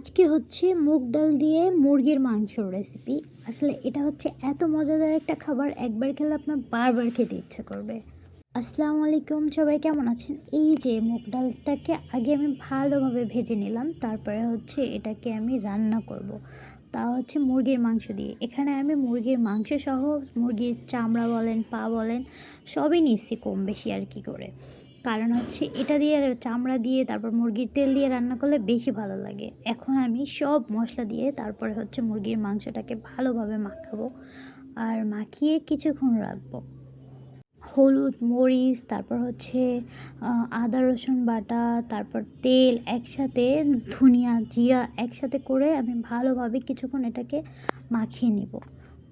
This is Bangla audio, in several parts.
আজকে হচ্ছে মুগ ডাল দিয়ে মুরগির মাংসর রেসিপি। আসলে এটা হচ্ছে এত মজাদার একটা খাবার, একবার খেলে আপনার বারবার খেতে ইচ্ছে করবে। আসসালামু আলাইকুম, সবাই কেমন আছেন? এই যে মুগ ডালটাকে আগে আমি ভালোভাবে ভেজে নিলাম, তারপরে হচ্ছে এটাকে আমি রান্না করব। তা হচ্ছে মুরগির মাংস দিয়ে। এখানে আমি মুরগির মাংস সহ মুরগির চামড়া বলেন, পা বলেন, সবই নিচ্ছি কম বেশি আর কি করে। কারণ হচ্ছে এটা দিয়ে চামড়া দিয়ে তারপর মুরগির তেল দিয়ে রান্না করলে বেশি ভালো লাগে। এখন আমি সব মশলা দিয়ে তারপরে হচ্ছে মুরগির মাংসটাকে ভালোভাবে মাখাবো, আর মাখিয়ে কিছুক্ষণ রাখবো। হলুদ, মরিচ, তারপর হচ্ছে আদা রসুন বাটা, তারপর তেল একসাথে, ধনিয়া জিরা একসাথে করে আমি ভালোভাবে কিছুক্ষণ এটাকে মাখিয়ে নিব।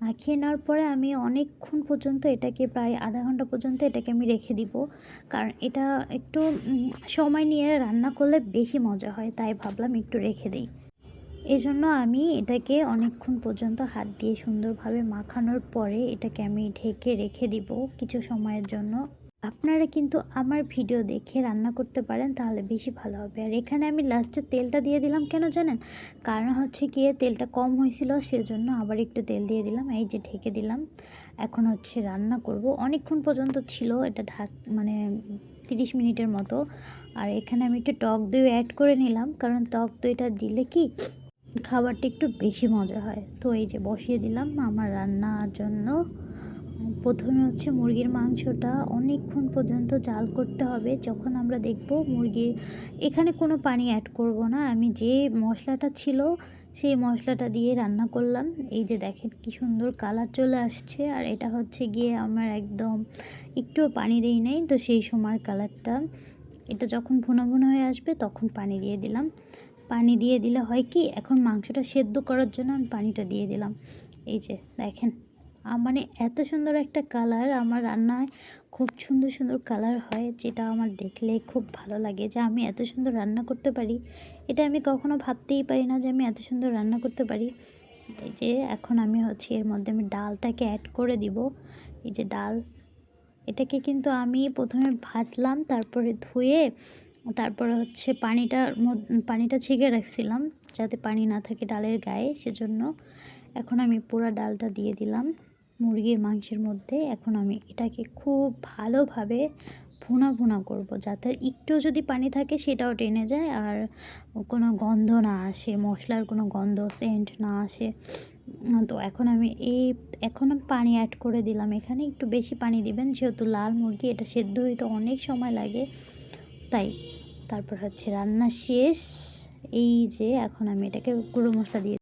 মাখিয়ে নেওয়ার পরে আমি অনেকক্ষণ পর্যন্ত এটাকে, প্রায় আধা ঘন্টা পর্যন্ত এটাকে আমি রেখে দিব। কারণ এটা একটু সময় নিয়ে রান্না করলে বেশি মজা হয়, তাই ভাবলাম একটু রেখে দিই। এজন্য আমি এটাকে অনেকক্ষণ পর্যন্ত হাত দিয়ে সুন্দরভাবে মাখানোর পরে এটাকে আমি ঢেকে রেখে দিব কিছু সময়ের জন্য। আপনারা কিন্তু আমার ভিডিও দেখে রান্না করতে পারেন, তাহলে বেশি ভালো হবে। আর এখানে আমি লাস্টে তেলটা দিয়ে দিলাম কেন জানেন? কারণ হচ্ছে গিয়ে তেলটা কম হয়েছিল, সেজন্য আবার একটু তেল দিয়ে দিলাম। এই যে ঢেকে দিলাম, এখন হচ্ছে রান্না করব। অনেকক্ষণ পর্যন্ত ছিল এটা, মানে 30 মিনিটের মতো। আর এখানে আমি একটু টক দই অ্যাড করে নিলাম, কারণ টক দইটা দিলে কি খাবারটা একটু বেশি মজা হয়। তো এই যে বসিয়ে দিলাম আমার রান্নার জন্য। প্রথমে হচ্ছে মুরগির মাংসটা অনেকক্ষণ পর্যন্ত জাল করতে হবে। যখন আমরা দেখব মুরগির, এখানে কোনো পানি অ্যাড করব না, আমি যে মশলাটা ছিল সেই মশলাটা দিয়ে রান্না করলাম। এই যে দেখেন কি সুন্দর কালার চলে আসছে, আর এটা হচ্ছে গিয়ে আমার একদম একটুও পানি দেই নাই, তো সেই সময় কালারটা, এটা যখন ভুনা ভুনা হয়ে আসবে তখন পানি দিয়ে দিলাম। পানি দিয়ে দিলে হয় কি, এখন মাংসটা সেদ্ধ করার জন্য আমি পানিটা দিয়ে দিলাম। এই যে দেখেন, মানে এত সুন্দর একটা কালার, আমার রান্নায় খুব সুন্দর সুন্দর কালার হয়, যেটা আমার দেখলে খুব ভালো লাগে যে আমি এত সুন্দর রান্না করতে পারি। এটা আমি কখনো ভাবতেই পারি না যে আমি এত সুন্দর রান্না করতে পারি। এই যে এখন আমি হচ্ছে এর মধ্যে আমি ডালটাকে অ্যাড করে দিব। এই যে ডাল, এটাকে কিন্তু আমি প্রথমে ভাজলাম, তারপরে ধুয়ে, তারপরে হচ্ছে পানিটা ছেঁকে রাখছিলাম যাতে পানি না থাকে ডালের গায়ে, সেজন্য। এখন আমি পুরো ডালটা দিয়ে দিলাম মুরগির মাংসের মধ্যে। এখন আমি এটাকে খুব ভালোভাবে ভুনা ভুনা করব, যাতে একটু যদি পানি থাকে সেটাও টেনে যায়, আর কোনো গন্ধ না আসে, মশলার কোনো গন্ধ সেন্ট না আসে। তো এখন আমি পানি অ্যাড করে দিলাম। এখানে একটু বেশি পানি দিবেন, যেহেতু লাল মুরগি, এটা সেদ্ধ হইতে অনেক সময় লাগে, তাই। তারপর হচ্ছে রান্না শেষ। এই যে এখন আমি এটাকে গুঁড়ো মশলা দিয়ে